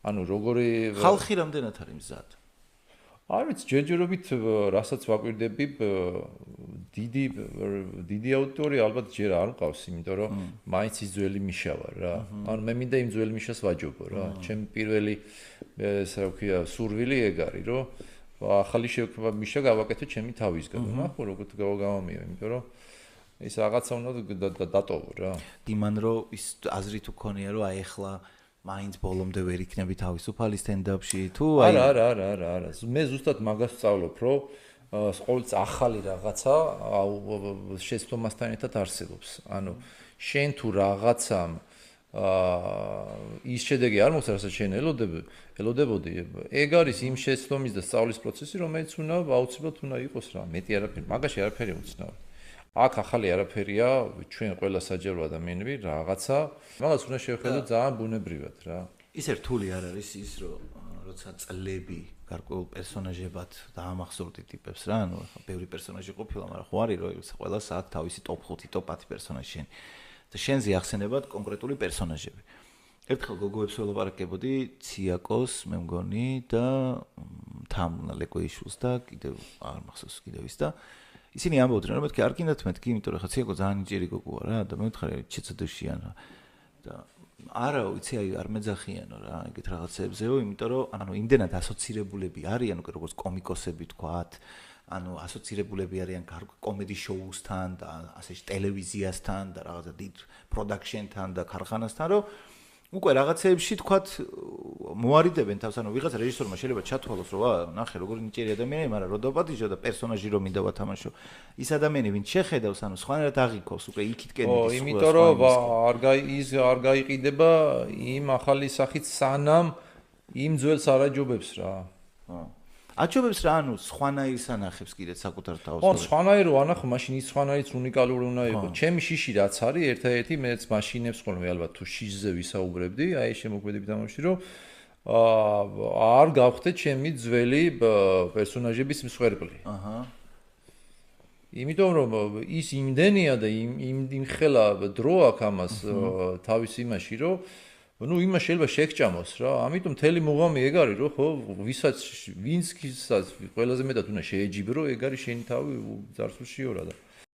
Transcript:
ანუ როგორი ხალხი რამდენად არის მზად? არ ვიცი, ჯერჯერობით რასაც ვაკვირდები, დიდი აუდიტორია ალბათ ჯერ არ მყავს, იმიტომ რომ მაინც ის ძველი მიშა ვარ რა. ანუ მე მინდა იმ ძველი მიშას ვაჯობო რა. ჩემი პირველი ესე რა ვქია, სურვილი ეგ არის, რომ ახალი შექმნა მიშა გავაკეთე ჩემი თავისგან. ნახო როგორ გავამიო, იმიტომ რომ ეს რაღაცა უნდა დატოვო რა. იმან რომ ის აზრი თუ ქონია რომ აი ახლა მაინც ბოლომდე ვერ იქნები თავისუფალი სტენდაპში თუ აი არა. მე ზუსტად მაგას ვსწავლობ, რომ ყოველთვის ახალი რაღაცა შეცდომასთან ერთად არსებობს. ანუ შენ თუ რაღაცამ ის შედეგი არ მოხდეს, რასაც შენ ელოდებოდი, ეგ არის იმ შეცდომის და სწავლის პროცესი, რომელიც აუცილებლად უნდა იყოს რა. მეტი არაფერი, მაგაში არაფერი უცნაური. აქ ახალი არაფერია, ჩვენ ყველა საჯარო ადამიანები რაღაცა, მაგას უნდა შევხედოთ ძალიან ბუნებრივად რა. ისე რთული არ არის ის, რომ როცა წლები გარკვეულ პერსონაჟებად დაამახსოვრდი ტიპებს რა, ანუ ახლა ბევრი პერსონაჟი ყოფილა, მაგრამ ხო არის რომ ყველა საათ თავისი ტოპ 5, ტოპ 10 პერსონაჟი შენ. და შენზე ახსენებათ კონკრეტული პერსონაჟები. ერთხელ გოგოებს ველაპარაკებოდი ციაკოს, მე მგონი და თამუნა ლეკვეიშვილს და კიდევ არ მახსოვს კიდევ ის და ისინი ამბობდნენ რომ მეთქი არ გინდათ მეთქი, იმიტომ რომ ხა ციაკო ძალიან ნიჭიერი გოგოა რა და მე ვთხარი ჩეცადოშიანა და არა ვიცი აი არ მეძახიანო რა ეგეთ რაღაცებზეო, იმიტომ რომ ანუ იმდენად ასოცირებულები არიან უკვე როგორც კომიკოსები თქვათ, ანუ ასოცირებულები არიან კომედი შოუსთან და ასე ტელევიზიასთან და რაღაცა დიდ პროდაქშენთან და ქარხანასთან, რომ უკვე რაღაცეებში თქვათ მოარიდებენ თავს, ანუ ვიღაცა რეჟისორმა შეიძლება ჩათვალოს, რომ ნახე როგორი ნიჭიერი ადამიანია, მაგრამ რო დაპატიჟო და პერსონაჟი რომ მინდა ვათამაშო, ის ადამიანი ვინც შეხედავს, ანუ სხვანაირად აღიქოს, უკვე იქითკენ მიდის. იმიტომ რომ არ გაიყიდება იმ ახალი სახით სანამ იმ ძველს არ აჯობებს რა. აჯობებს რა, ანუ სხვანაირს ანახებს კიდეც საკუთარ თავს. ხო, სხვანაირო ანახო, მაშინ ის სხვანაირიც უნიკალური უნდა იყოს. ჩემი შიში რაც არის, ერთ-ერთი მეც მაშინებს ხოლმე ალბათ თუ შიშზე ვისაუბრებდი, აი შემოგვედები თამაში, რომ არ გავხდე ჩემი ძველი პერსონაჟების მსხვერპლი. იმიტომ რომ ის იმდენია და იმ ხელა დრო აქვს ამას თავის იმაში, რომ ну იმას შეიძლება შეგჭამოს რა. ამიტომ მთელი მუღამი ეგ არის, რომ ხო ვინც ყველაზე მეტად უნდა შეეჯიბრო, ეგ არის შენი თავი ძარცულშიორა და